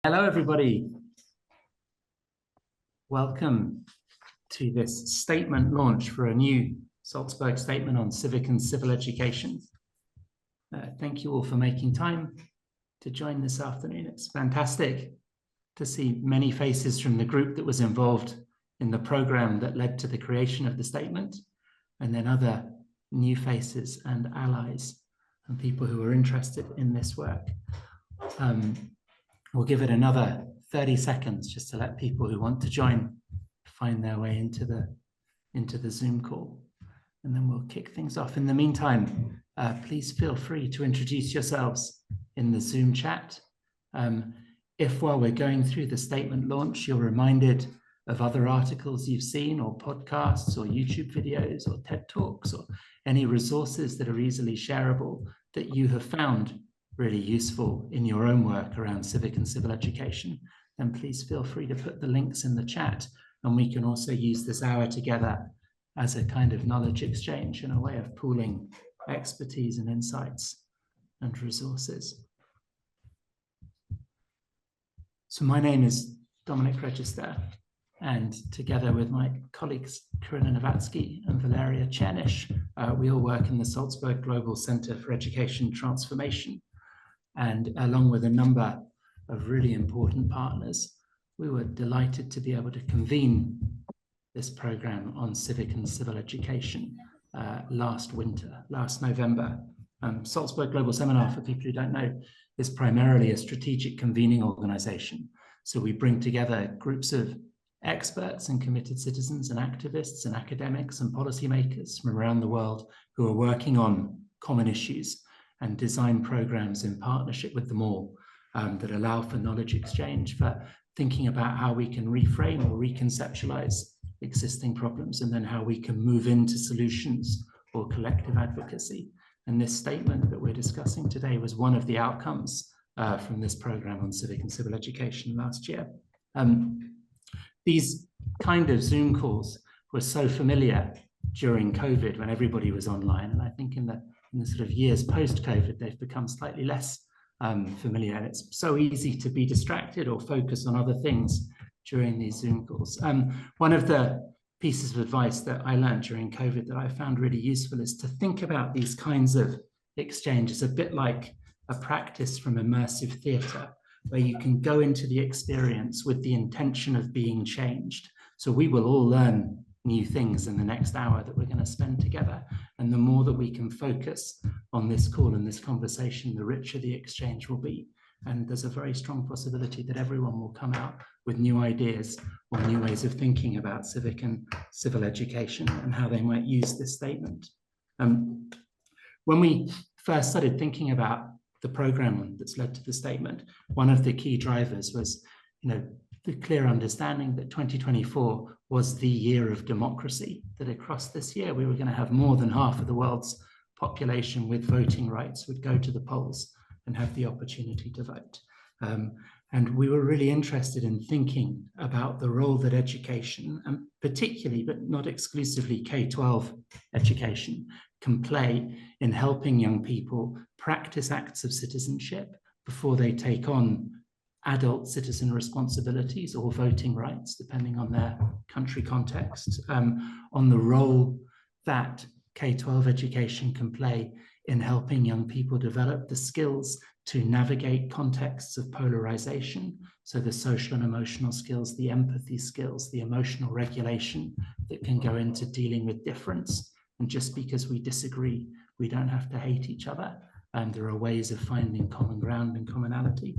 Hello, everybody. Welcome to this statement launch for a new Salzburg Statement on Civic and Civil Education. Thank you all for making time to join this afternoon. It's fantastic to see many faces from the group that was involved in the program that led to the creation of the statement, and then other new faces and allies and people who are interested in this work. We'll give it another 30 seconds just to let people who want to join find their way into the Zoom call, and then we'll kick things off. In the meantime, please feel free to introduce yourselves in the Zoom chat. If while we're going through the statement launch, you're reminded of other articles you've seen, or podcasts, or YouTube videos, or TED Talks, or any resources that are easily shareable that you have found really useful in your own work around civic and civil education, then please feel free to put the links in the chat, and we can also use this hour together as a kind of knowledge exchange and a way of pooling expertise and insights and resources. So my name is Dominic Register, and together with my colleagues Karina Novatsky and Valeria Chernish, we all work in the Salzburg Global Center for Education Transformation. And along with a number of really important partners, we were delighted to be able to convene this program on civic and civil education last November. Salzburg Global Seminar, for people who don't know, is primarily a strategic convening organization. So we bring together groups of experts and committed citizens and activists and academics and policymakers from around the world who are working on common issues and design programs in partnership with them all that allow for knowledge exchange, for thinking about how we can reframe or reconceptualize existing problems, and then how we can move into solutions or collective advocacy. And this statement that we're discussing today was one of the outcomes from this program on civic and civil education last year. These kind of Zoom calls were so familiar during COVID when everybody was online, and I think in the sort of years post-COVID, they've become slightly less familiar, and it's so easy to be distracted or focus on other things during these Zoom calls. One of the pieces of advice that I learned during COVID that I found really useful is to think about these kinds of exchanges a bit like a practice from immersive theatre, where you can go into the experience with the intention of being changed. So we will all learn new things in the next hour that we're going to spend together. And the more that we can focus on this call and this conversation, the richer the exchange will be. And there's a very strong possibility that everyone will come out with new ideas or new ways of thinking about civic and civil education and how they might use this statement. When we first started thinking about the program that's led to the statement, one of the key drivers was, the clear understanding that 2024 was the year of democracy, that across this year we were going to have more than half of the world's population with voting rights would go to the polls and have the opportunity to vote. And we were really interested in thinking about the role that education, and particularly but not exclusively K-12 education, can play in helping young people practice acts of citizenship before they take on adult citizen responsibilities or voting rights, depending on their country context, on the role that K-12 education can play in helping young people develop the skills to navigate contexts of polarization. So the social and emotional skills, the empathy skills, the emotional regulation that can go into dealing with difference. And just because we disagree, we don't have to hate each other. And there are ways of finding common ground and commonality.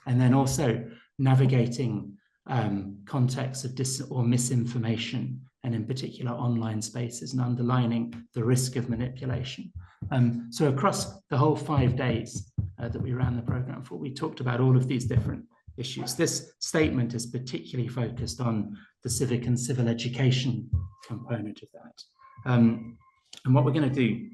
And then also navigating contexts of or misinformation, and in particular online spaces, and underlining the risk of manipulation. So across the whole 5 days that we ran the program for, we talked about all of these different issues. This statement is particularly focused on the civic and civil education component of that. And what we're going to do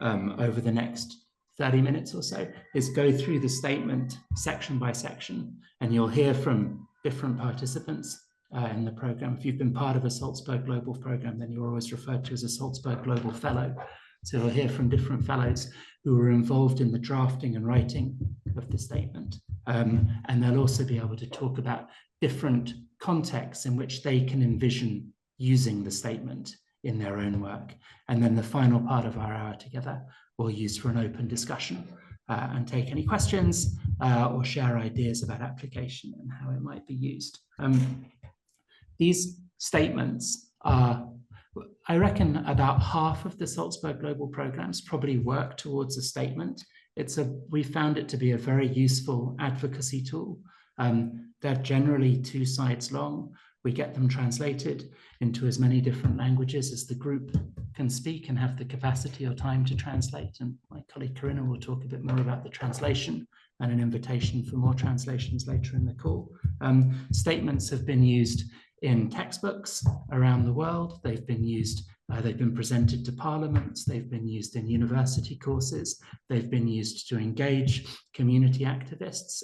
over the next 30 minutes or so is go through the statement section by section, and you'll hear from different participants in the program. If you've been part of a Salzburg Global program, then you're always referred to as a Salzburg Global Fellow. So you'll hear from different fellows who were involved in the drafting and writing of the statement. And they'll also be able to talk about different contexts in which they can envision using the statement in their own work. And then the final part of our hour together we'll use for an open discussion and take any questions or share ideas about application and how it might be used. These statements are, I reckon about half of the Salzburg Global programs probably work towards a statement. We found it to be a very useful advocacy tool. They're generally 2 sides long. We get them translated into as many different languages as the group can speak and have the capacity or time to translate. And my colleague Corinna will talk a bit more about the translation and an invitation for more translations later in the call. Statements have been used in textbooks around the world. They've been presented to parliaments. They've been used in university courses. They've been used to engage community activists.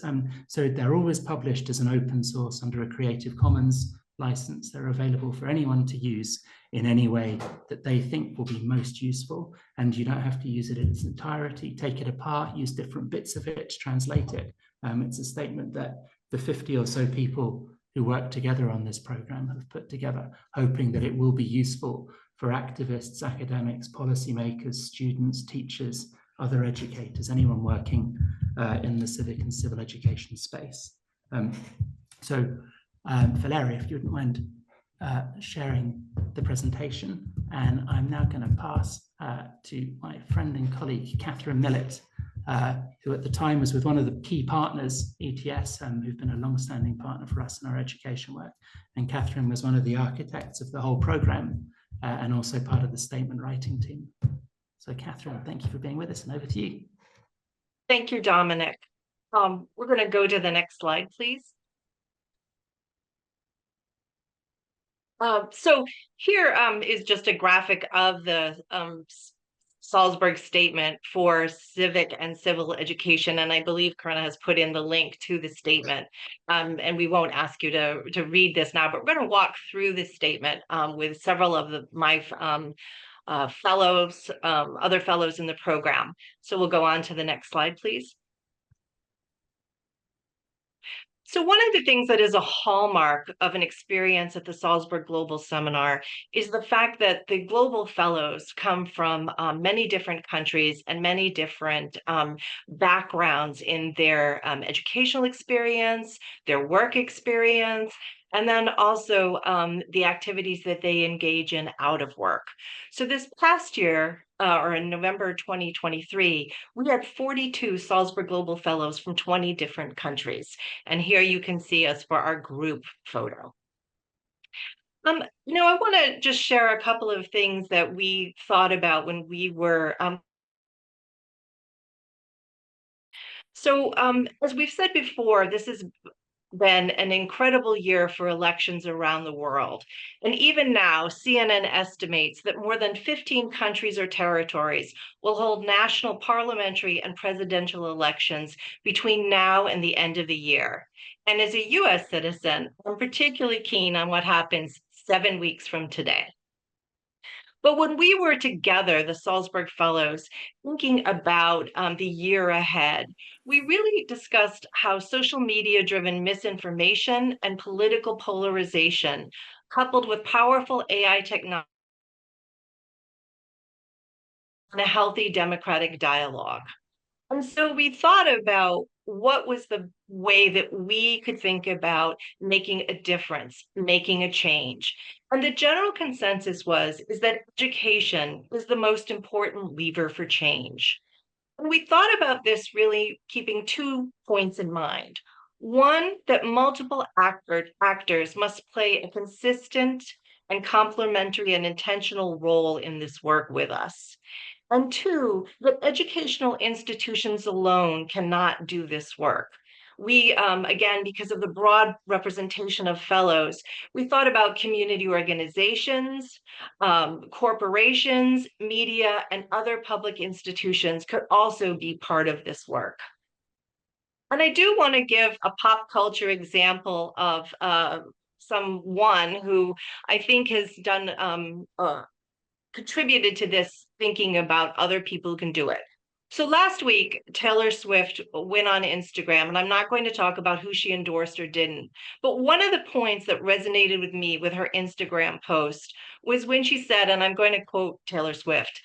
So they're always published as an open source under a Creative Commons license. They're available for anyone to use in any way that they think will be most useful. And you don't have to use it in its entirety. Take it apart, use different bits of it to translate it. It's a statement that the 50 or so people who work together on this program have put together, hoping that it will be useful for activists, academics, policymakers, students, teachers, other educators, anyone working in the civic and civil education space. Valeria, if you wouldn't mind sharing the presentation, and I'm now going to pass to my friend and colleague, Catherine Millett, who at the time was with one of the key partners, ETS, who've been a long-standing partner for us in our education work. And Catherine was one of the architects of the whole program and also part of the statement writing team. So Catherine, thank you for being with us, and over to you. Thank you, Dominic. We're going to go to the next slide, please. So here is just a graphic of the Salzburg Statement for Civic and Civil Education, and I believe Corinna has put in the link to the statement. And we won't ask you to read this now, but we're going to walk through this statement with several of my fellows, other fellows in the program. So we'll go on to the next slide, please. So one of the things that is a hallmark of an experience at the Salzburg Global Seminar is the fact that the global fellows come from many different countries and many different backgrounds in their educational experience, their work experience, and then also the activities that they engage in out of work. So this past year, or in November 2023, we had 42 Salzburg Global Fellows from 20 different countries. And here you can see us for our group photo. I want to just share a couple of things that we thought about when we were as we've said before, this has been an incredible year for elections around the world. And even now, CNN estimates that more than 15 countries or territories will hold national parliamentary and presidential elections between now and the end of the year. And as a US citizen, I'm particularly keen on what happens 7 weeks from today. But when we were together, the Salzburg Fellows, thinking about the year ahead, we really discussed how social media-driven misinformation and political polarization, coupled with powerful AI technology, and a healthy democratic dialogue. And so we thought about what was the way that we could think about making a difference, making a change. And the general consensus is that education is the most important lever for change. And we thought about this really keeping 2 points in mind. One, that multiple actors must play a consistent and complementary and intentional role in this work with us. And 2, that educational institutions alone cannot do this work. We, again, because of the broad representation of fellows, we thought about community organizations, corporations, media, and other public institutions could also be part of this work. And I do want to give a pop culture example of someone who I think has done contributed to this thinking about other people who can do it. So last week, Taylor Swift went on Instagram, and I'm not going to talk about who she endorsed or didn't. But one of the points that resonated with me with her Instagram post was when she said, and I'm going to quote Taylor Swift,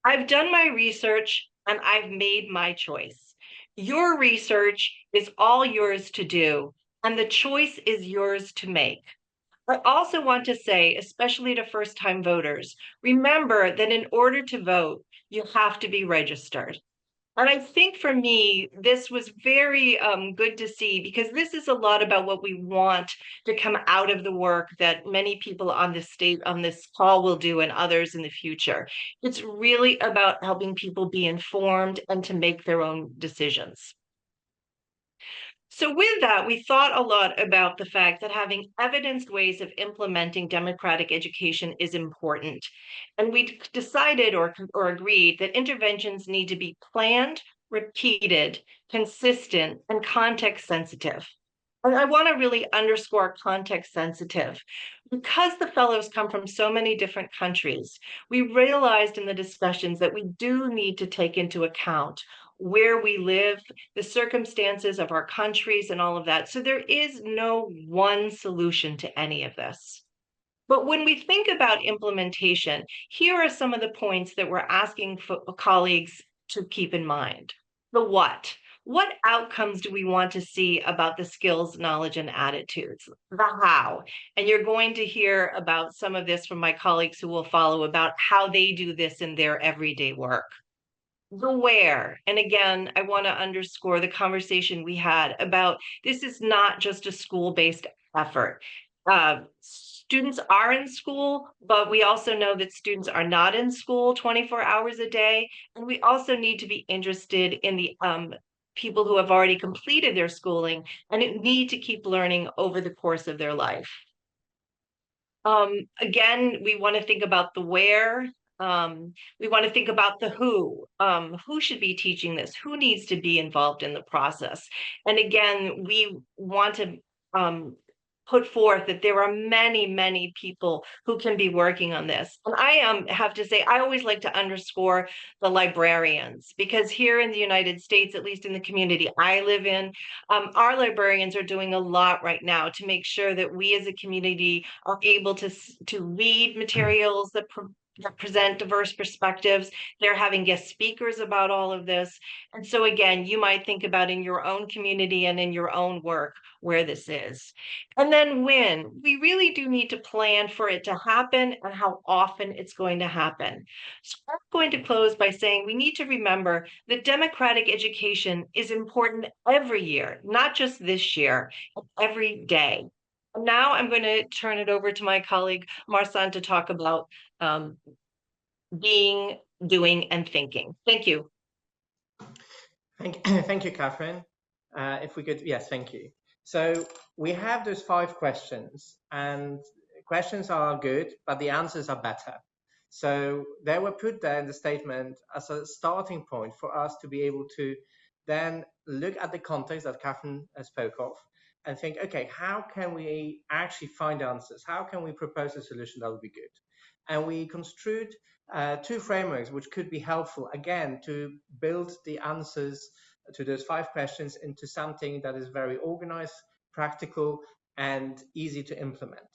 "I've done my research and I've made my choice. Your research is all yours to do, and the choice is yours to make." I also want to say, especially to first time voters, remember that in order to vote, you have to be registered. And I think for me, this was very good to see, because this is a lot about what we want to come out of the work that many people on this call will do, and others in the future. It's really about helping people be informed and to make their own decisions. So with that, we thought a lot about the fact that having evidenced ways of implementing democratic education is important. And we decided or agreed that interventions need to be planned, repeated, consistent, and context sensitive. And I want to really underscore context sensitive. Because the fellows come from so many different countries, we realized in the discussions that we do need to take into account where we live, the circumstances of our countries, and all of that. So there is no one solution to any of this. But when we think about implementation, here are some of the points that we're asking colleagues to keep in mind. The what? What outcomes do we want to see about the skills, knowledge, and attitudes? The how. And you're going to hear about some of this from my colleagues who will follow about how they do this in their everyday work. The where. And again, I want to underscore the conversation we had about this is not just a school-based effort. Students are in school, but we also know that students are not in school 24 hours a day. And we also need to be interested in the people who have already completed their schooling and need to keep learning over the course of their life. Again, we want to think about the where. We want to think about the who. Who should be teaching this? Who needs to be involved in the process? And again, we want to put forth that there are many, many people who can be working on this. And I have to say, I always like to underscore the librarians, because here in the United States, at least in the community I live in, our librarians are doing a lot right now to make sure that we as a community are able to read materials that present diverse perspectives. They're having guest speakers about all of this. And so again, you might think about in your own community and in your own work where this is. And then when. We really do need to plan for it to happen and how often it's going to happen. So I'm going to close by saying we need to remember that democratic education is important every year, not just this year, every day. Now I'm going to turn it over to my colleague Marsan to talk about being, doing, and thinking. Thank you. Thank you, Catherine. If we could, yes, thank you. So we have those 5 questions, and questions are good, but the answers are better. So they were put there in the statement as a starting point for us to be able to then look at the context that Catherine spoke of and think, okay, how can we actually find answers? How can we propose a solution that would be good? And we construed 2 frameworks which could be helpful, again, to build the answers to those 5 questions into something that is very organized, practical, and easy to implement.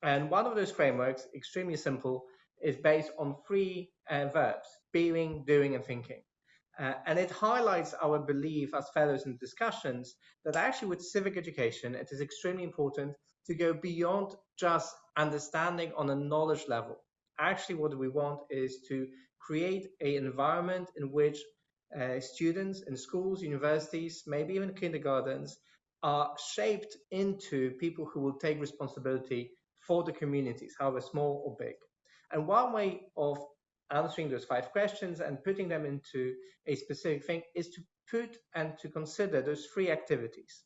And one of those frameworks, extremely simple, is based on 3 verbs: being, doing, and thinking. And it highlights our belief as fellows in discussions that actually with civic education, it is extremely important to go beyond just understanding on a knowledge level. Actually, what we want is to create an environment in which students in schools, universities, maybe even kindergartens, are shaped into people who will take responsibility for the communities, however small or big. And one way of answering those 5 questions and putting them into a specific thing is to put and to consider those 3 activities.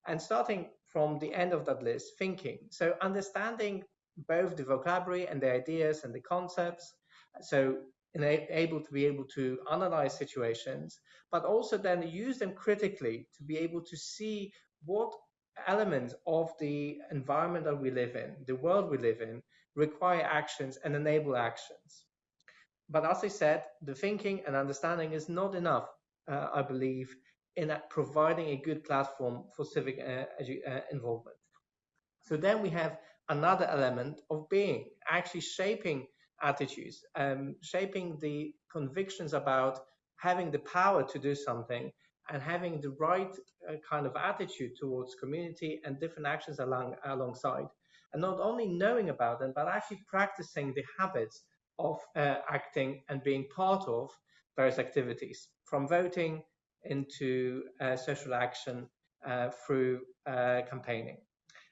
And starting from the end of that list, thinking. So understanding both the vocabulary and the ideas and the concepts. So able to analyze situations, but also then use them critically to be able to see what elements of the environment that we live in, the world we live in, require actions and enable actions. But as I said, the thinking and understanding is not enough. I believe, in providing a good platform for civic involvement. So then we have another element of being, actually shaping attitudes, shaping the convictions about having the power to do something and having the right kind of attitude towards community and different actions alongside. And not only knowing about them, but actually practicing the habits of acting and being part of various activities, from voting into social action through campaigning.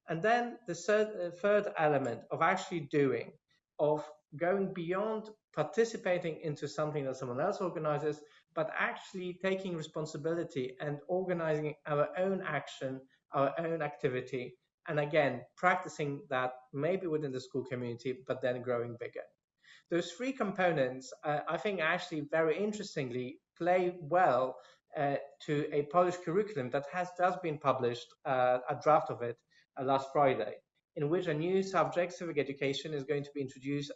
And then the third element of actually doing, of going beyond participating into something that someone else organizes, but actually taking responsibility and organizing our own action, our own activity. And again, practicing that maybe within the school community, but then growing bigger. Those three components, I think, actually very interestingly play well to a Polish curriculum that has just been published, a draft of it, last Friday, in which a new subject, civic education, is going to be introduced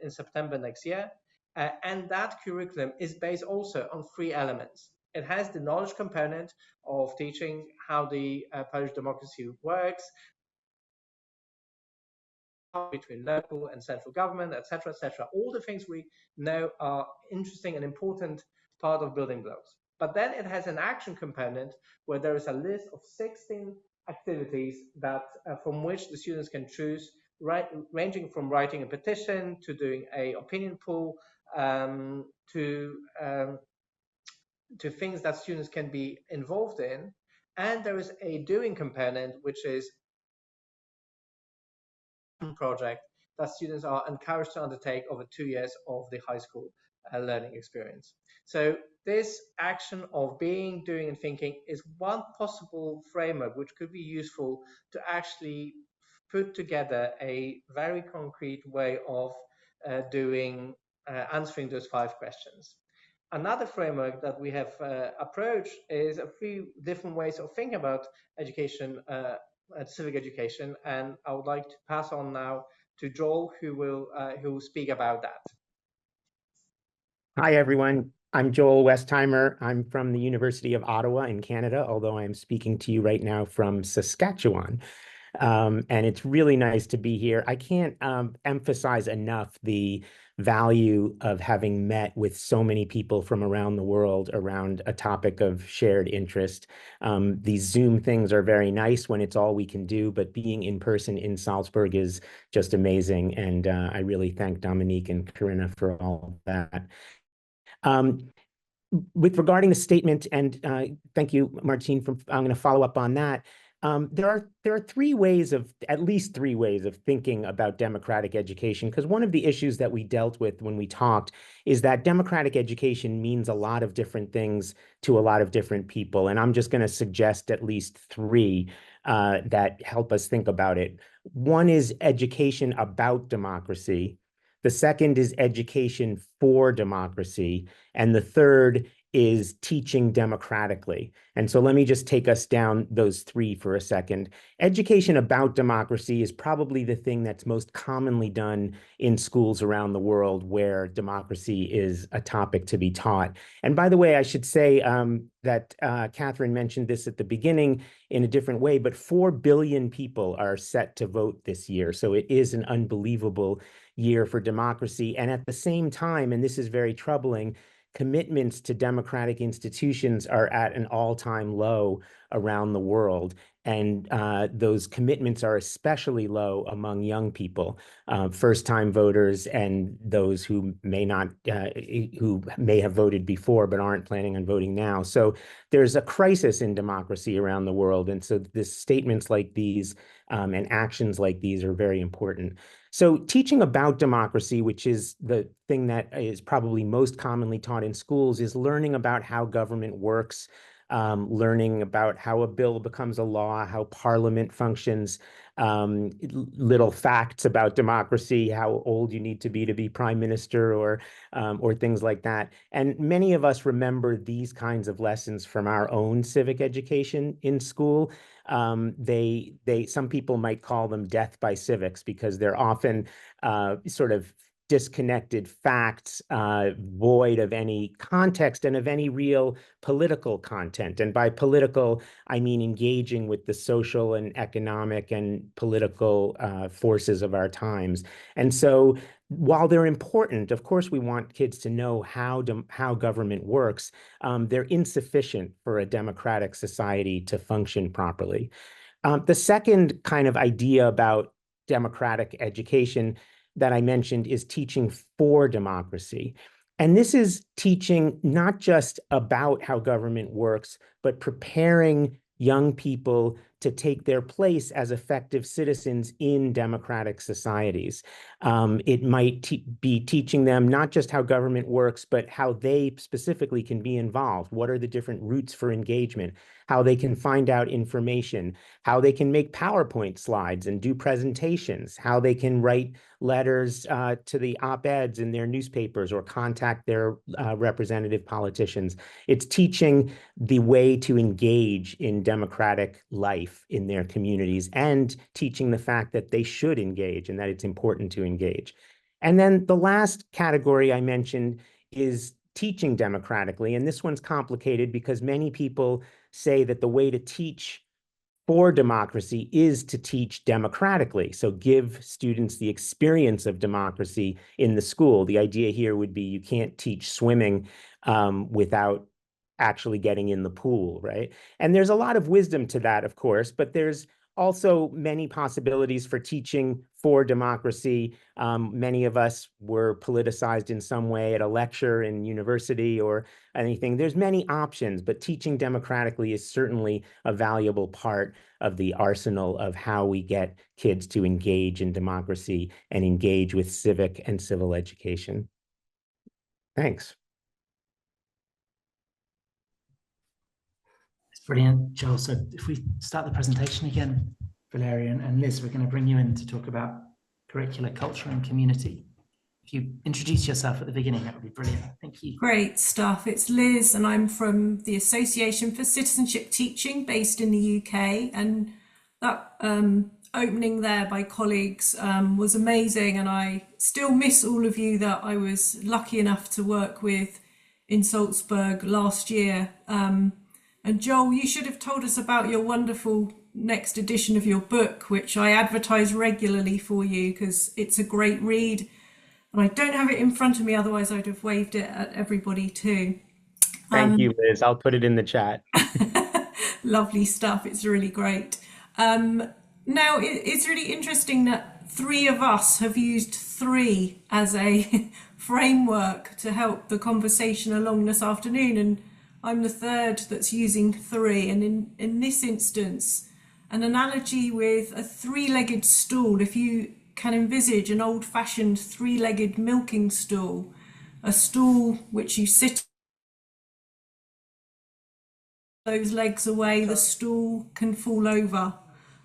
in September next year. And that curriculum is based also on three elements. It has the knowledge component of teaching how the Polish democracy works, between local and central government, etc., etc. All the things we know are interesting and important part of building blocks. But then it has an action component where there is a list of 16 activities that from which the students can choose, ranging from writing a petition to doing a opinion poll to things that students can be involved in. And there is a doing component, which is project that students are encouraged to undertake over 2 years of the high school learning experience. So this action of being, doing, and thinking is one possible framework which could be useful to actually put together a very concrete way of answering those 5 questions. Another framework that we have approached is a few different ways of thinking about education, civic education, and I would like to pass on now to Joel, who will speak about that. Hi, everyone. I'm Joel Westheimer. I'm from the University of Ottawa in Canada, although I'm speaking to you right now from Saskatchewan. And it's really nice to be here. I can't emphasize enough the value of having met with so many people from around the world around a topic of shared interest. These Zoom things are very nice when it's all we can do, but being in person in Salzburg is just amazing. And I really thank Dominique and Corinna for all of that. With regarding the statement, and thank you, Martine, I'm going to follow up on that. There are at least three ways of thinking about democratic education, because one of the issues that we dealt with when we talked is that democratic education means a lot of different things to a lot of different people. And I'm just going to suggest at least three that help us think about it. One is education about democracy. The second is education for democracy. And the third is teaching democratically. And so let me just take us down those three for a second. Education about democracy is probably the thing that's most commonly done in schools around the world where democracy is a topic to be taught. And by the way, I should say that Catherine mentioned this at the beginning in a different way, but 4 billion people are set to vote this year. So it is an unbelievable year for democracy. And at the same time, and this is very troubling, commitments to democratic institutions are at an all-time low around the world. And those commitments are especially low among young people, first-time voters, and those who may have voted before but aren't planning on voting now. So there's a crisis in democracy around the world. And so statements like these and actions like these are very important. So teaching about democracy, which is the thing that is probably most commonly taught in schools, is learning about how government works, learning about how a bill becomes a law, how parliament functions, little facts about democracy, how old you need to be prime minister, or things like that. And many of us remember these kinds of lessons from our own civic education in school. Some people might call them death by civics because they're often sort of disconnected facts, void of any context and of any real political content. And by political, I mean engaging with the social and economic and political forces of our times. And so while they're important, of course, we want kids to know how government works, they're insufficient for a democratic society to function properly. The second kind of idea about democratic education that I mentioned is teaching for democracy. And this is teaching not just about how government works, but preparing young people to take their place as effective citizens in democratic societies. It might be teaching them not just how government works, but how they specifically can be involved. What are the different routes for engagement? How they can find out information, how they can make PowerPoint slides and do presentations, how they can write letters to the op-eds in their newspapers or contact their representative politicians. It's teaching the way to engage in democratic life in their communities and teaching the fact that they should engage and that it's important to engage. And then the last category I mentioned is teaching democratically. And this one's complicated because many people say that the way to teach for democracy is to teach democratically. So give students the experience of democracy in the school. The idea here would be you can't teach swimming without actually getting in the pool, right? And there's a lot of wisdom to that, of course, but there's also many possibilities for teaching for democracy. Many of us were politicized in some way at a lecture in university or anything. There's many options, but teaching democratically is certainly a valuable part of the arsenal of how we get kids to engage in democracy and engage with civic and civil education. Thanks. Brilliant, Joel. So if we start the presentation again, Valeria and Liz, we're going to bring you in to talk about curricular culture and community. If you introduce yourself at the beginning, that would be brilliant. Thank you. Great stuff. It's Liz, and I'm from the Association for Citizenship Teaching based in the UK. And that opening there by colleagues was amazing. And I still miss all of you that I was lucky enough to work with in Salzburg last year. And Joel, you should have told us about your wonderful next edition of your book, which I advertise regularly for you because it's a great read. And I don't have it in front of me, otherwise I'd have waved it at everybody too. Thank you, Liz. I'll put it in the chat. Lovely stuff. It's really great. Now, it's really interesting that three of us have used three as a framework to help the conversation along this afternoon. And I'm the third that's using three. And in this instance, an analogy with a three-legged stool, if you can envisage an old-fashioned three-legged milking stool, a stool which you sit those legs away, the stool can fall over.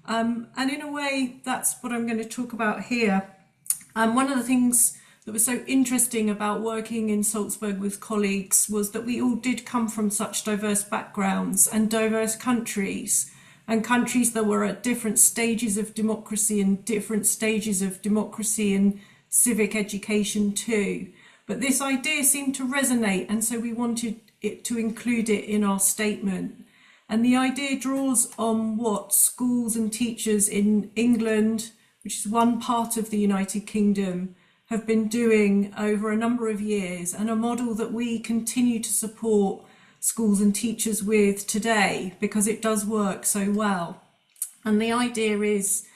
And in a way, that's what I'm going to talk about here. One of the things that was so interesting about working in Salzburg with colleagues was that we all did come from such diverse backgrounds and diverse countries, and countries that were at different stages of democracy and different stages of democracy and civic education too. But this idea seemed to resonate, and so we wanted it to include it in our statement. And the idea draws on what schools and teachers in England, which is one part of the United Kingdom, have been doing over a number of years, and a model that we continue to support schools and teachers with today because it does work so well. And the idea is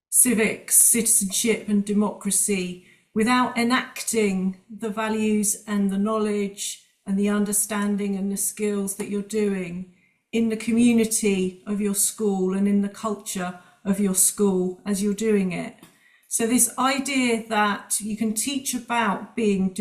civics, citizenship and democracy without enacting the values and the knowledge and the understanding and the skills that you're doing in the community of your school and in the culture of your school as you're doing it. So this idea that you can teach about being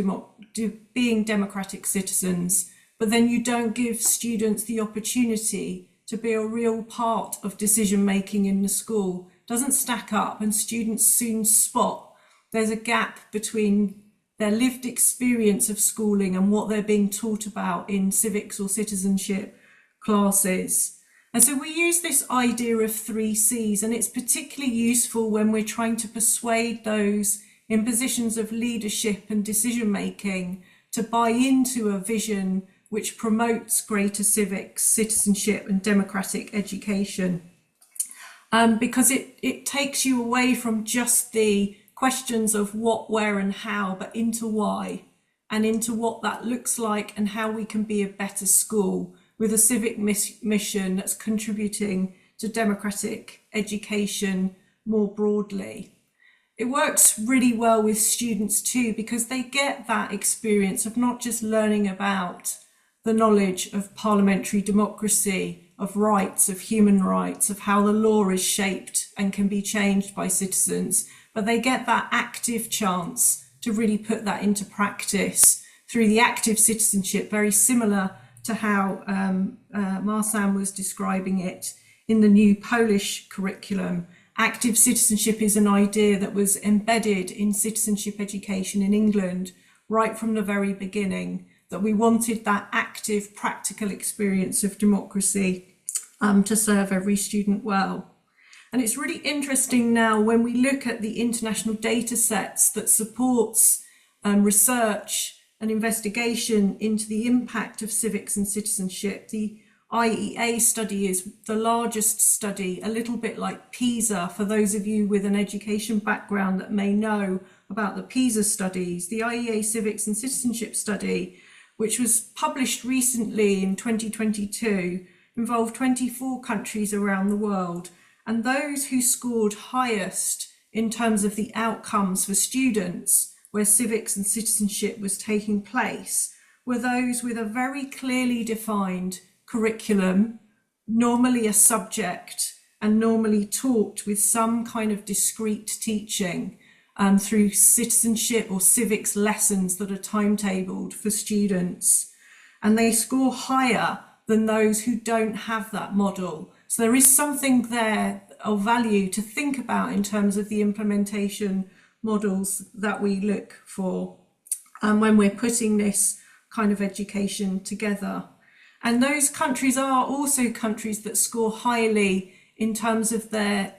democratic citizens, but then you don't give students the opportunity to be a real part of decision making in the school doesn't stack up, and students soon spot there's a gap between their lived experience of schooling and what they're being taught about in civics or citizenship classes. And so we use this idea of 3 C's, and it's particularly useful when we're trying to persuade those in positions of leadership and decision making to buy into a vision which promotes greater civics, citizenship and democratic education. Because it takes you away from just the questions of what, where and how, but into why, and into what that looks like and how we can be a better school with a civic mission that's contributing to democratic education more broadly. It works really well with students too, because they get that experience of not just learning about the knowledge of parliamentary democracy, of rights, of human rights, of how the law is shaped and can be changed by citizens, but they get that active chance to really put that into practice through the active citizenship, very similar to how Marcin was describing it in the new Polish curriculum. Active citizenship is an idea that was embedded in citizenship education in England right from the very beginning, that we wanted that active, practical experience of democracy to serve every student well. And it's really interesting now when we look at the international data sets that supports research and investigation into the impact of civics and citizenship. The IEA study is the largest study, a little bit like PISA, for those of you with an education background that may know about the PISA studies. The IEA Civics and Citizenship study, which was published recently in 2022, involved 24 countries around the world. And those who scored highest in terms of the outcomes for students where civics and citizenship was taking place were those with a very clearly defined curriculum, normally a subject, and normally taught with some kind of discrete teaching through citizenship or civics lessons that are timetabled for students. And they score higher than those who don't have that model. So there is something there of value to think about in terms of the implementation models that we look for when we're putting this kind of education together. And those countries are also countries that score highly in terms of their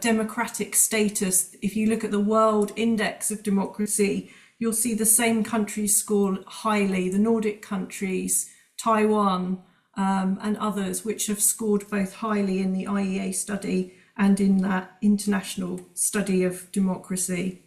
democratic status. If you look at the World Index of Democracy, you'll see the same countries score highly, the Nordic countries, Taiwan, and others, which have scored both highly in the IEA study and in that international study of democracy.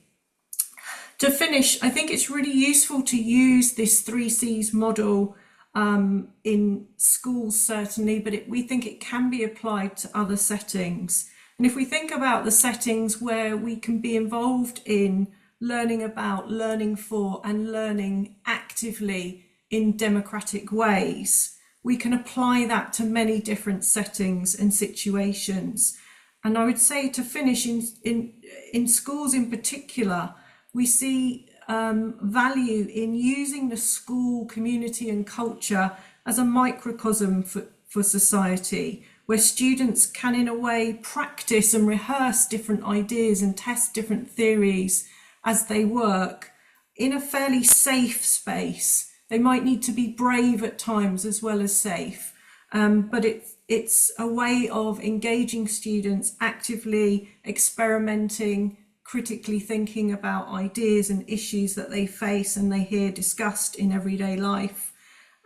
To finish, I think it's really useful to use this 3 C's model in schools, certainly, but we think it can be applied to other settings. And if we think about the settings where we can be involved in learning about, learning for, and learning actively in democratic ways, we can apply that to many different settings and situations. And I would say, to finish, in schools in particular, we see value in using the school community and culture as a microcosm for society, where students can in a way practice and rehearse different ideas and test different theories as they work in a fairly safe space. They might need to be brave at times as well as safe, but it's a way of engaging students, actively experimenting, critically thinking about ideas and issues that they face and they hear discussed in everyday life.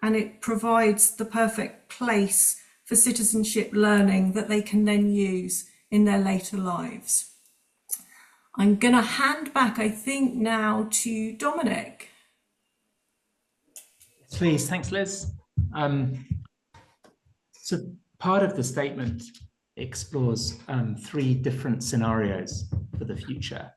And it provides the perfect place for citizenship learning that they can then use in their later lives. I'm going to hand back, I think, now to Dominic. Please, thanks, Liz. So part of the statement explores 3 different scenarios for the future.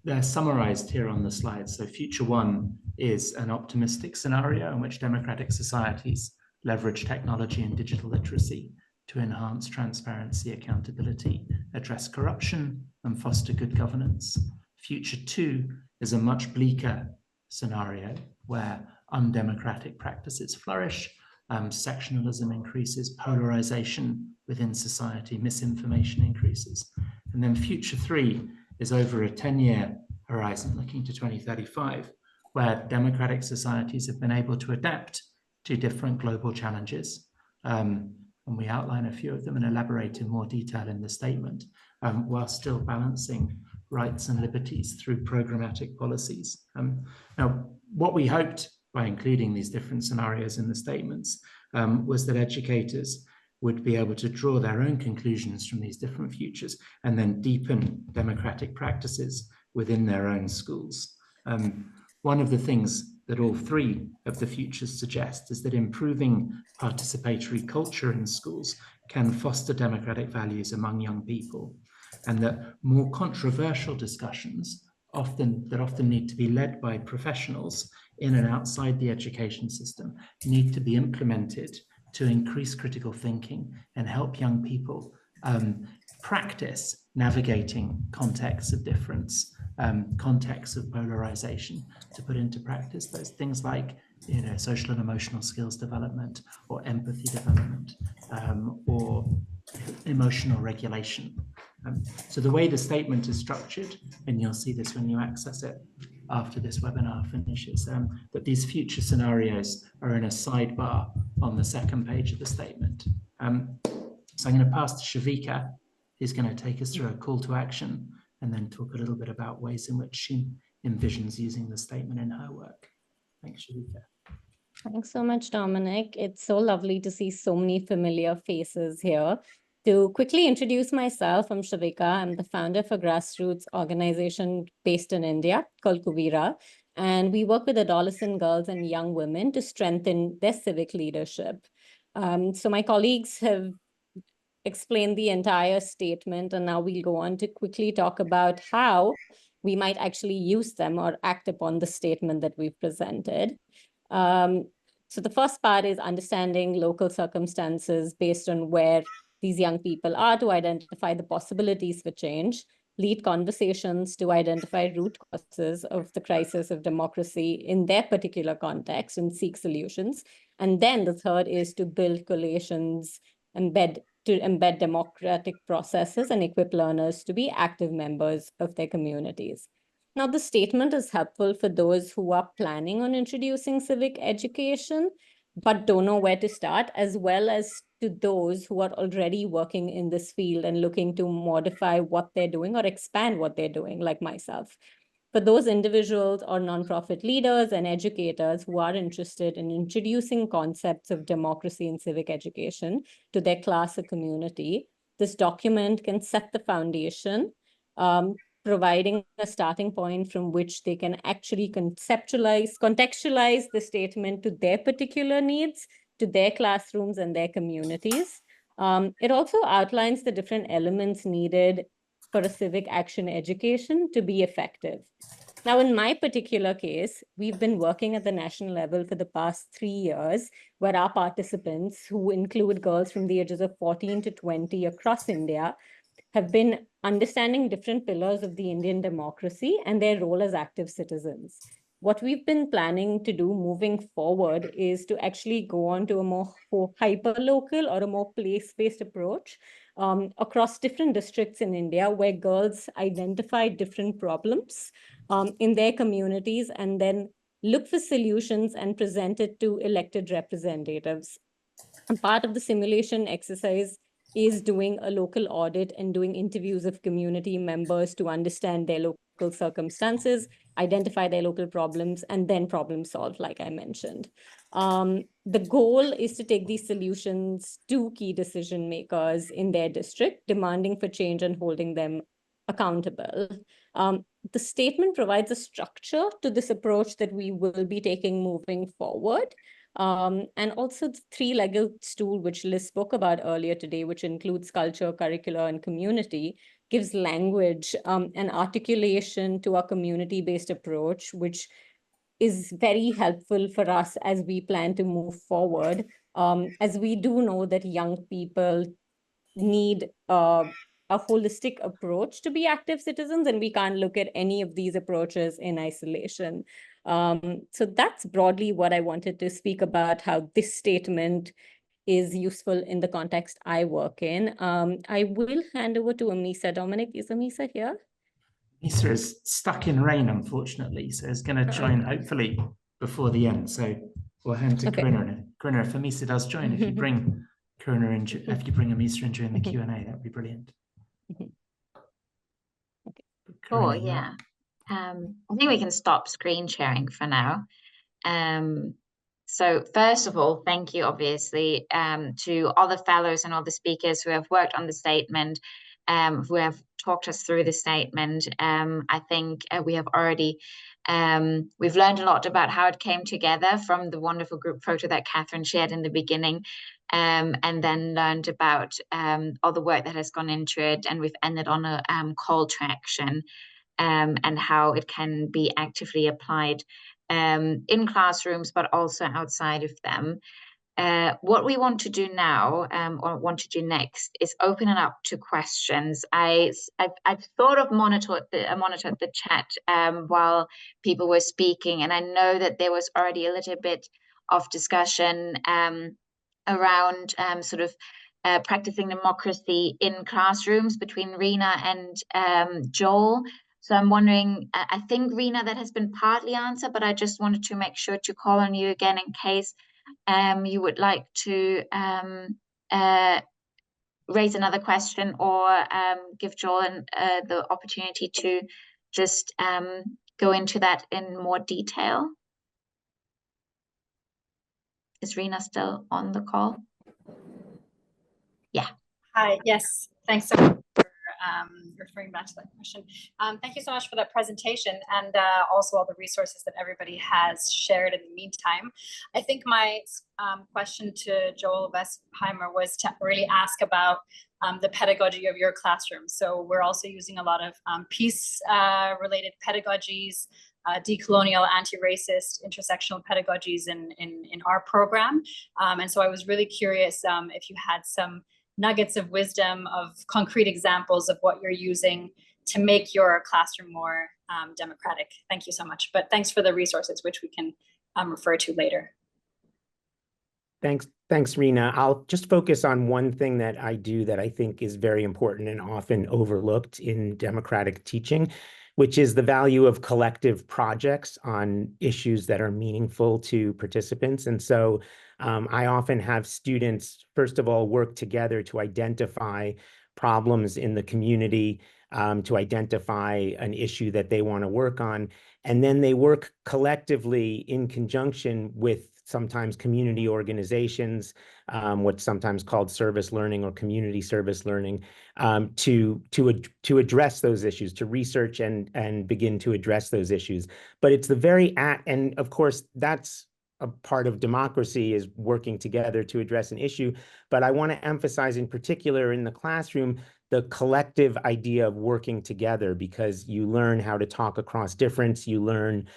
They're summarized here on the slide. So future 1 is an optimistic scenario in which democratic societies leverage technology and digital literacy to enhance transparency, accountability, address corruption, and foster good governance. Future 2 is a much bleaker scenario where undemocratic practices flourish, sectionalism increases, polarization within society, misinformation increases. And then future 3 is over a 10-year horizon, looking to 2035, where democratic societies have been able to adapt to different global challenges And we outline a few of them and elaborate in more detail in the statement, while still balancing rights and liberties through programmatic policies. Now, what we hoped by including these different scenarios in the statements was that educators would be able to draw their own conclusions from these different futures and then deepen democratic practices within their own schools. One of the things that all three of the futures suggest is that improving participatory culture in schools can foster democratic values among young people, and that more controversial discussions often need to be led by professionals in and outside the education system need to be implemented to increase critical thinking and help young people practice navigating contexts of difference, contexts of polarization, to put into practice those things like, you know, social and emotional skills development, or empathy development, or emotional regulation. So the way the statement is structured, and you'll see this when you access it after this webinar finishes, that these future scenarios are in a sidebar on the second page of the statement. So I'm going to pass to Civica, who's going to take us through a call to action and then talk a little bit about ways in which she envisions using the statement in her work. Thanks, Civica. Thanks so much, Dominic. It's so lovely to see so many familiar faces here. To quickly introduce myself, I'm Civica. I'm the founder of a grassroots organization based in India called Kuvira. And we work with adolescent girls and young women to strengthen their civic leadership. So my colleagues have explained the entire statement, and now we'll go on to quickly talk about how we might actually use them or act upon the statement that we've presented. So the first part is understanding local circumstances based on where these young people are to identify the possibilities for change, lead conversations to identify root causes of the crisis of democracy in their particular context and seek solutions. And then the third is to build coalitions, embed democratic processes and equip learners to be active members of their communities. Now, the statement is helpful for those who are planning on introducing civic education, but don't know where to start, as well as to those who are already working in this field and looking to modify what they're doing or expand what they're doing, like myself. For those individuals or nonprofit leaders and educators who are interested in introducing concepts of democracy and civic education to their class or community, this document can set the foundation, providing a starting point from which they can actually contextualize the statement to their particular needs, to their classrooms and their communities. It also outlines the different elements needed for a civic action education to be effective. Now, in my particular case, we've been working at the national level for the past 3 years, where our participants, who include girls from the ages of 14 to 20 across India, have been understanding different pillars of the Indian democracy and their role as active citizens. What we've been planning to do moving forward is to actually go on to a more hyper-local or a more place-based approach across different districts in India, where girls identify different problems in their communities and then look for solutions and present it to elected representatives. And part of the simulation exercise is doing a local audit and doing interviews of community members to understand their local circumstances, identify their local problems, and then problem solve, like I mentioned. The goal is to take these solutions to key decision makers in their district, demanding for change and holding them accountable. The statement provides a structure to this approach that we will be taking moving forward. And also the three-legged stool, which Liz spoke about earlier today, which includes culture, curricula, and community, gives language and articulation to our community-based approach, which is very helpful for us as we plan to move forward, as we do know that young people need a holistic approach to be active citizens, and we can't look at any of these approaches in isolation. So that's broadly what I wanted to speak about, how this statement is useful in the context I work in. I will hand over to Amisa. Dominic, is Amisa here? Amisa is stuck in rain, unfortunately, so is going to join hopefully before the end. So we'll hand to Grinner. Grinner, if Amisa does join, if you bring Corona Inju, if you bring Amisa into in the Q&A, that'd be brilliant. Oh, yeah. I think we can stop screen sharing for now. So first of all, thank you, obviously, to all the fellows and all the speakers who have worked on the statement, who have talked us through the statement. I think we have already, we've learned a lot about how it came together from the wonderful group photo that Catherine shared in the beginning, and then learned about all the work that has gone into it. And we've ended on a call to action, and how it can be actively applied in classrooms, but also outside of them. What we want to do now, or want to do next, is open it up to questions. I've sort of monitored the chat while people were speaking, and I know that there was already a little bit of discussion around sort of practicing democracy in classrooms between Rina and Joel. So I'm wondering, I think, Rina, that has been partly answered, but I just wanted to make sure to call on you again in case you would like to raise another question, or give Joel the opportunity to just go into that in more detail. Is Rina still on the call? Yeah. Hi, yes, thanks so much for referring back to that question. Thank you so much for that presentation, and also all the resources that everybody has shared in the meantime. I think my question to Joel Westheimer was to really ask about the pedagogy of your classroom. So we're also using a lot of peace-related pedagogies, decolonial, anti-racist, intersectional pedagogies in our program. And so I was really curious if you had some nuggets of wisdom, of concrete examples of what you're using to make your classroom more democratic. Thank you so much. But thanks for the resources, which we can refer to later. Thanks, Rina. I'll just focus on one thing that I do that I think is very important and often overlooked in democratic teaching, which is the value of collective projects on issues that are meaningful to participants. And so I often have students, first of all, work together to identify problems in the community, to identify an issue that they want to work on. And then they work collectively in conjunction with sometimes community organizations, what's sometimes called service learning or community service learning, to address those issues, to research and begin to address those issues. But it's the very act, and of course, that's a part of democracy, is working together to address an issue. But I want to emphasize in particular in the classroom, the collective idea of working together, because you learn how to talk across difference, you learn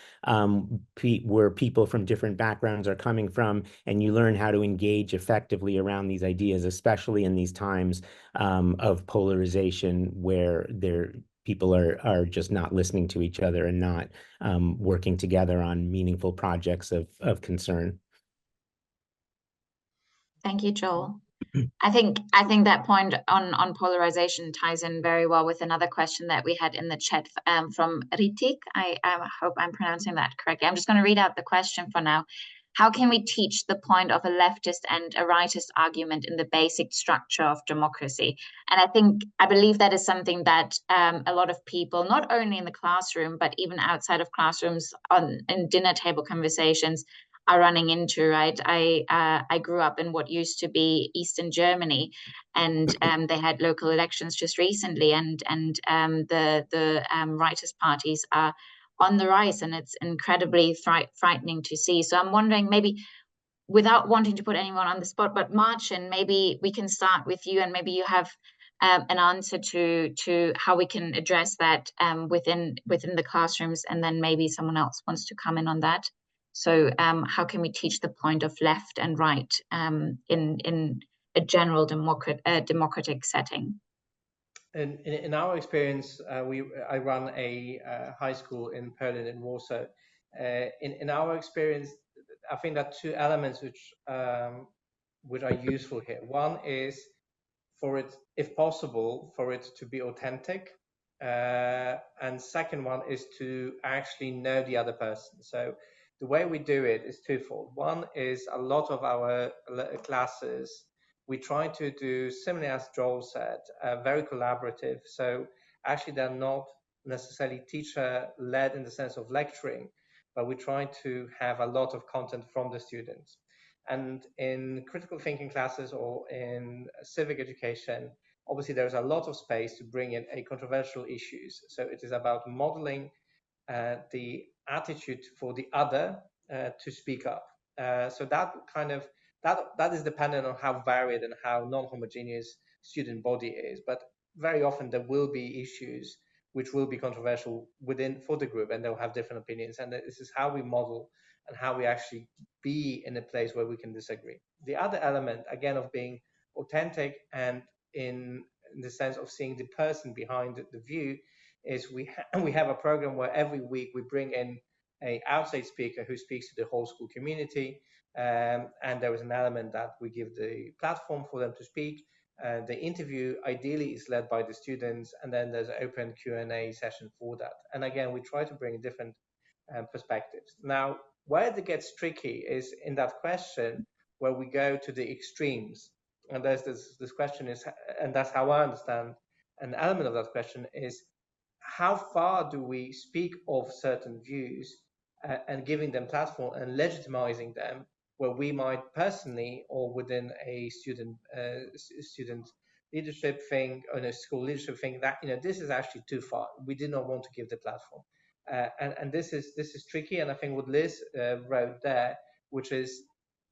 where people from different backgrounds are coming from, and you learn how to engage effectively around these ideas, especially in these times of polarization, where people are just not listening to each other and not working together on meaningful projects of concern. Thank you, Joel. I think that point on polarization ties in very well with another question that we had in the chat from Ritik. I hope I'm pronouncing that correctly. I'm just going to read out the question for now. How can we teach the point of a leftist and a rightist argument in the basic structure of democracy? And I believe that is something that a lot of people, not only in the classroom, but even outside of classrooms, in dinner table conversations, are running into, right? I grew up in what used to be Eastern Germany, and they had local elections just recently, and the rightist parties are on the rise, and it's incredibly frightening to see. So I'm wondering, maybe without wanting to put anyone on the spot, but Marcin, maybe we can start with you, and maybe you have an answer to how we can address that within the classrooms, and then maybe someone else wants to come in on that. So how can we teach the point of left and right in a general democratic setting? In our experience, I run a high school in Poland, in Warsaw. In our experience, I think there are two elements which are useful here. One is, for it, if possible, for it to be authentic, and second one is to actually know the other person. So the way we do it is twofold. One is, a lot of our classes we try to do, similarly as Joel said, very collaborative. So actually they're not necessarily teacher-led in the sense of lecturing, but we try to have a lot of content from the students. And in critical thinking classes or in civic education, obviously there's a lot of space to bring in a controversial issues. So it is about modeling the attitude for the other to speak up. So that kind of, that is dependent on how varied and how non-homogeneous student body is. But very often there will be issues which will be controversial for the group, and they'll have different opinions. And this is how we model and how we actually be in a place where we can disagree. The other element, again, of being authentic and in the sense of seeing the person behind the view, is we have a program where every week we bring in an outside speaker who speaks to the whole school community, and there is an element that we give the platform for them to speak. The interview ideally is led by the students, and then there's an open Q&A session for that. And again, we try to bring different perspectives. Now, where it gets tricky is in that question where we go to the extremes. And there's this question is, and that's how I understand an element of that question is, how far do we speak of certain views and giving them platform and legitimizing them, where we might personally or within a student leadership thing or a school leadership thing that, you know, this is actually too far. We did not want to give the platform, and this is tricky. And I think what Liz wrote there, which is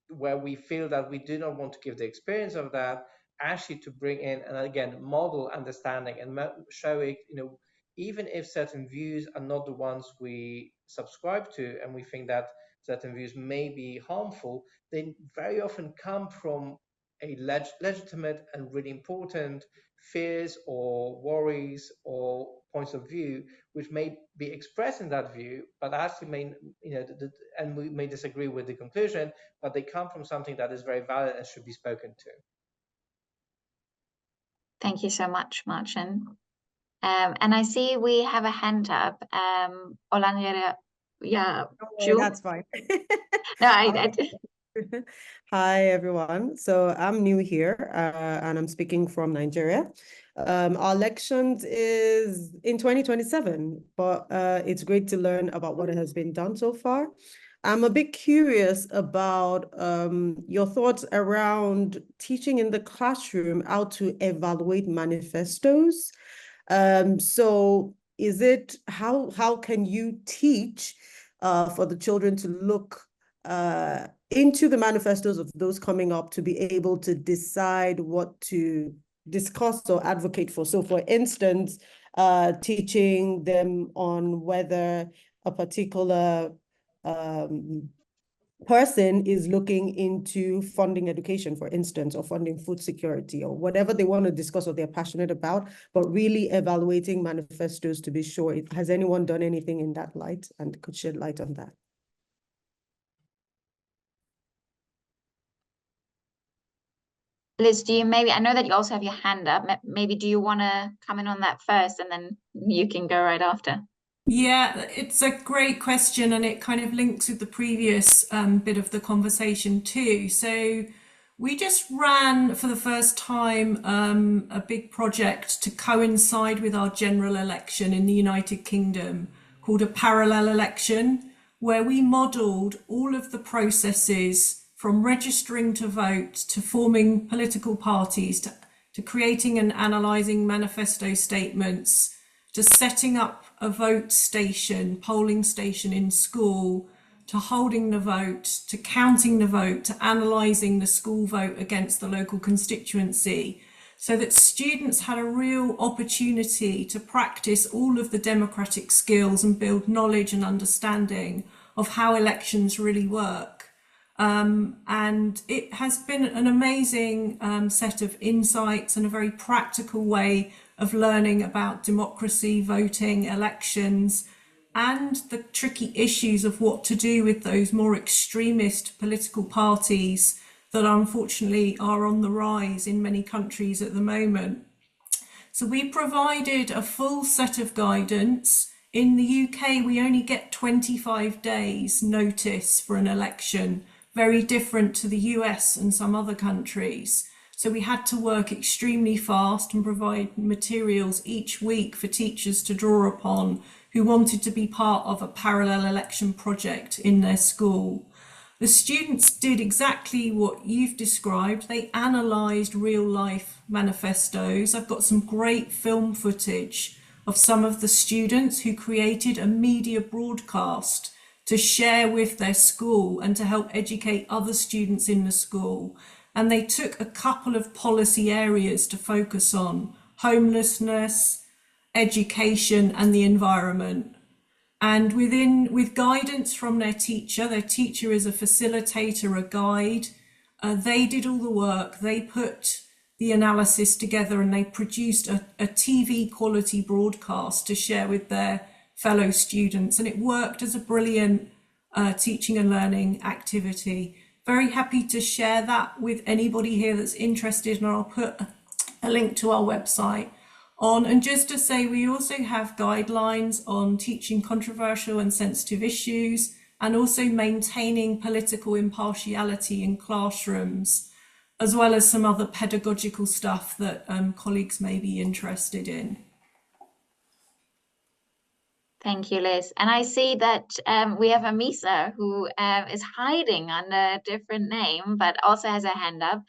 where we feel that we do not want to give the experience of that, actually to bring in and again model understanding and show it, you know, even if certain views are not the ones we subscribe to and we think that certain views may be harmful, they very often come from a legitimate and really important fears or worries or points of view, which may be expressed in that view, but actually may, you know, and we may disagree with the conclusion, but they come from something that is very valid and should be spoken to. Thank you so much, Marcin. And I see we have a hand up. Olanya, yeah, oh, that's fine. No, I Hi, everyone. So I'm new here, and I'm speaking from Nigeria. Our elections is in 2027, but it's great to learn about what has been done so far. I'm a bit curious about your thoughts around teaching in the classroom how to evaluate manifestos. So is it, how can you teach for the children to look into the manifestos of those coming up to be able to decide what to discuss or advocate for? So for instance, teaching them on whether a particular person is looking into funding education, for instance, or funding food security, or whatever they want to discuss or they're passionate about, but really evaluating manifestos to be sure. Has anyone done anything in that light and could shed light on that? Liz, do you maybe, I know that you also have your hand up, maybe do you want to come in on that first and then you can go right after? Yeah, it's a great question, and it kind of links with the previous bit of the conversation too. So we just ran for the first time a big project to coincide with our general election in the United Kingdom called a parallel election, where we modelled all of the processes from registering to vote to forming political parties to creating and analysing manifesto statements, to setting up a vote station, polling station in school, to holding the vote, to counting the vote, to analysing the school vote against the local constituency, so that students had a real opportunity to practice all of the democratic skills and build knowledge and understanding of how elections really work. And it has been an amazing set of insights and a very practical way of learning about democracy, voting, elections, and the tricky issues of what to do with those more extremist political parties that unfortunately are on the rise in many countries at the moment. So we provided a full set of guidance. In the UK, we only get 25 days notice for an election, very different to the US and some other countries. So we had to work extremely fast and provide materials each week for teachers to draw upon who wanted to be part of a parallel election project in their school. The students did exactly what you've described. They analysed real life manifestos. I've got some great film footage of some of the students who created a media broadcast to share with their school and to help educate other students in the school. And they took a couple of policy areas to focus on: homelessness, education, and the environment. And with guidance from their teacher is a facilitator, a guide. They did all the work. They put the analysis together and they produced a TV quality broadcast to share with their fellow students. And it worked as a brilliant teaching and learning activity. Very happy to share that with anybody here that's interested, and I'll put a link to our website on. And just to say, we also have guidelines on teaching controversial and sensitive issues, and also maintaining political impartiality in classrooms, as well as some other pedagogical stuff that colleagues may be interested in. Thank you, Liz. And I see that we have Amisa, who is hiding under a different name, but also has a hand up.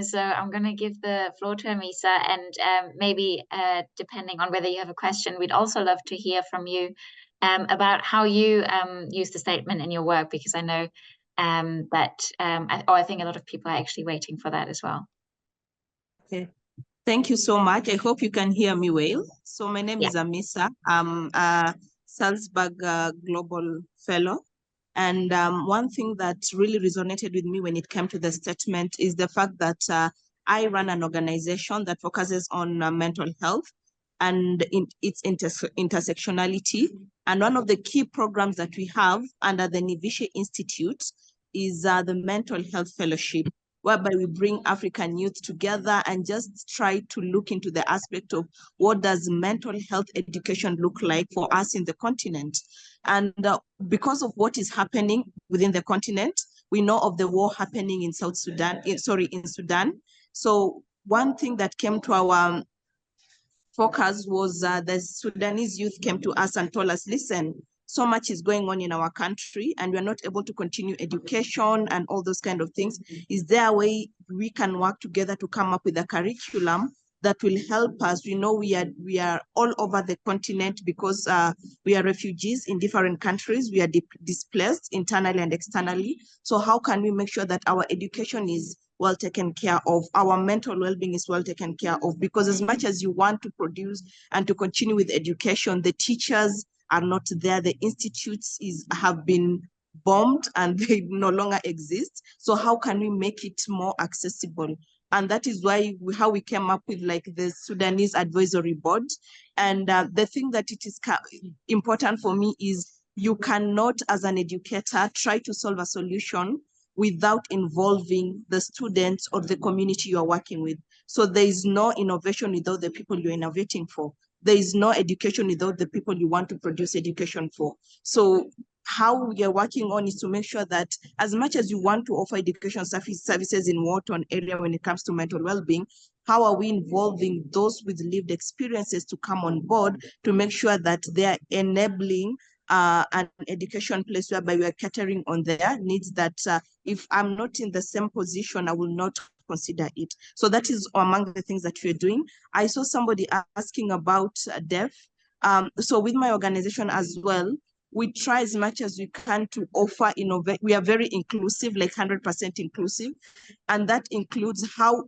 So I'm going to give the floor to Amisa, and maybe depending on whether you have a question, we'd also love to hear from you about how you use the statement in your work, because I know that, I think a lot of people are actually waiting for that as well. Okay. Thank you so much. I hope you can hear me well. So my name is Amisa. I'm a Salzburg Global Fellow. And one thing that really resonated with me when it came to the statement is the fact that I run an organization that focuses on mental health and its intersectionality. And one of the key programs that we have under the Nivishe Institute is the Mental Health Fellowship, whereby we bring African youth together and just try to look into the aspect of what does mental health education look like for us in the continent. And because of what is happening within the continent, we know of the war happening in in Sudan. So one thing that came to our focus was the Sudanese youth came to us and told us, listen, so much is going on in our country and we're not able to continue education and all those kind of things. Is there a way we can work together to come up with a curriculum that will help us? We know we are all over the continent because we are refugees in different countries. We are displaced internally and externally. So how can we make sure that our education is well taken care of, our mental well-being is well taken care of? Because as much as you want to produce and to continue with education, the teachers are not there. The institutes have been bombed and they no longer exist. So how can we make it more accessible? And that is how we came up with like the Sudanese Advisory Board. And the thing that it is important for me is you cannot, as an educator, try to solve a solution without involving the students or the community you are working with. So there is no innovation without the people you're innovating for. There is no education without the people you want to produce education for. So how we are working on is to make sure that as much as you want to offer education services in Wharton area when it comes to mental well-being, how are we involving those with lived experiences to come on board to make sure that they are enabling an education place whereby we are catering on their needs that if I'm not in the same position, I will not consider it. So that is among the things that we're doing. I saw somebody asking about deaf. So with my organization as well, we try as much as we can to offer innovate. We are very inclusive, like 100% inclusive. And that includes how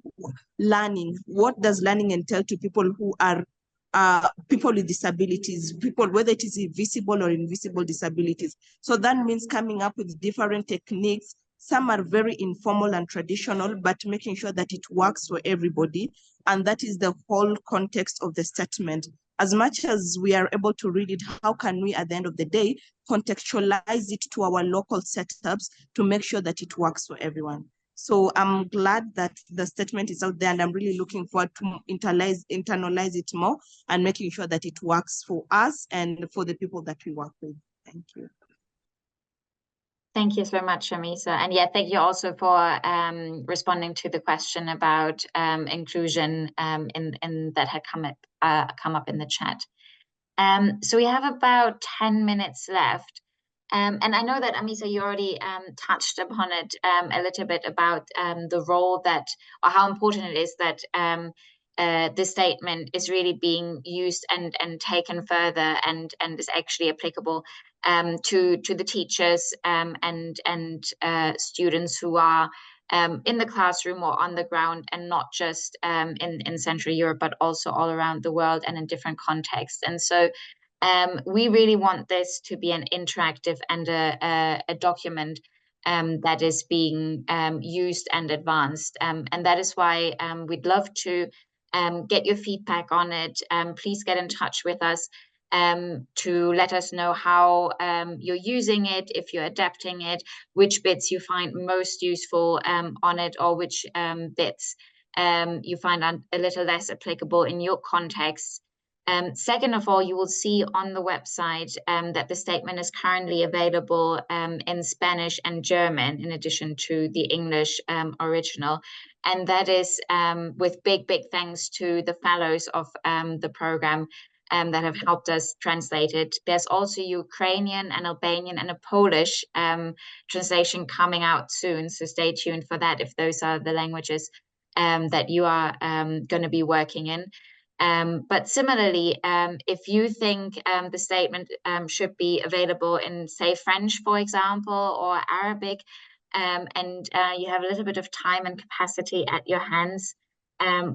learning, what does learning entail to people who are people with disabilities, people, whether it is visible or invisible disabilities. So that means coming up with different techniques. Some are very informal and traditional, but making sure that it works for everybody. And that is the whole context of the statement. As much as we are able to read it, how can we, at the end of the day, contextualize it to our local setups to make sure that it works for everyone? So I'm glad that the statement is out there, and I'm really looking forward to internalize it more and making sure that it works for us and for the people that we work with. Thank you. Thank you so much, Shamisa. And yeah, thank you also for responding to the question about inclusion in that had come up in the chat. So we have about 10 minutes left. And I know that, Amisa, you already touched upon it a little bit about the role that, or how important it is that this statement is really being used and taken further and is actually applicable to the teachers and students who are in the classroom or on the ground, and not just in Central Europe, but also all around the world and in different contexts. And so we really want this to be an interactive and a document that is being used and advanced. And that is why we'd love to get your feedback on it. Please get in touch with us to let us know how you're using it, if you're adapting it, which bits you find most useful on it, or which bits you find a little less applicable in your context. Second of all, you will see on the website that the statement is currently available in Spanish and German, in addition to the English original. And that is with big thanks to the fellows of the program that have helped us translate it. There's also Ukrainian and Albanian and a Polish translation coming out soon, so stay tuned for that if those are the languages that you are going to be working in. But similarly, if you think the statement should be available in, say, French, for example, or Arabic, and you have a little bit of time and capacity at your hands,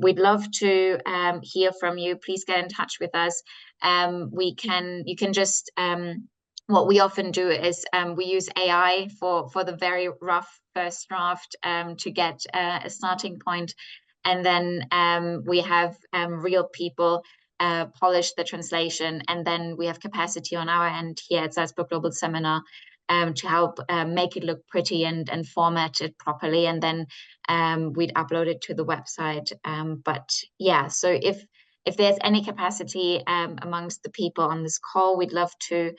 we'd love to hear from you. Please get in touch with us. You can just, what we often do is we use AI for the very rough first draft to get a starting point. And then we have real people polish the translation, and then we have capacity on our end here at Salzburg Global Seminar to help make it look pretty and format it properly, and then we'd upload it to the website. But yeah, so if there's any capacity amongst the people on this call, we'd love to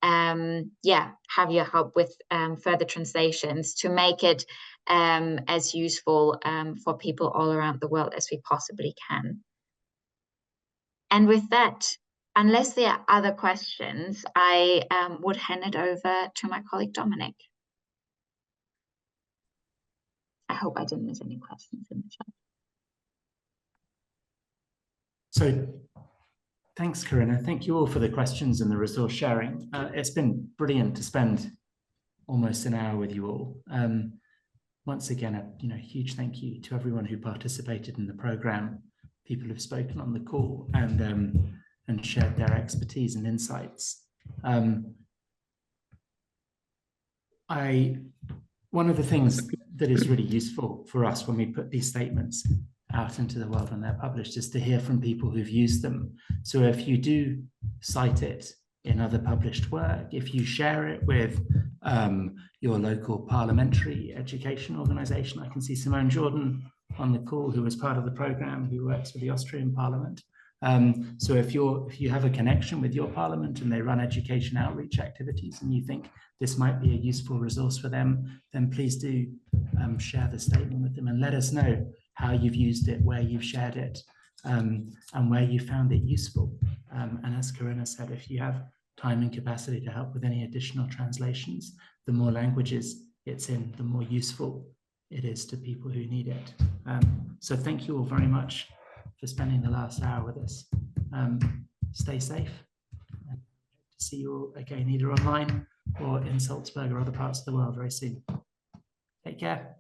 have your help with further translations to make it as useful for people all around the world as we possibly can. And with that, unless there are other questions, I would hand it over to my colleague Dominic. I hope I didn't miss any questions in the chat. So thanks, Corinna. Thank you all for the questions and the resource sharing. It's been brilliant to spend almost an hour with you all. Once again, a huge thank you to everyone who participated in the program, people who've spoken on the call and shared their expertise and insights. One of the things that is really useful for us when we put these statements out into the world when they're published is to hear from people who've used them. So if you do cite it in other published work, if you share it with your local parliamentary education organization, I can see Simone Jordan on the call, who was part of the program, who works for the Austrian Parliament. So if you have a connection with your parliament and they run education outreach activities and you think this might be a useful resource for them, then please do share the statement with them and let us know how you've used it, where you've shared it, and where you found it useful. And as Corinna said, if you have time and capacity to help with any additional translations, the more languages it's in, the more useful it is to people who need it. So thank you all very much for spending the last hour with us. Stay safe. And see you all again, either online or in Salzburg or other parts of the world very soon. Take care.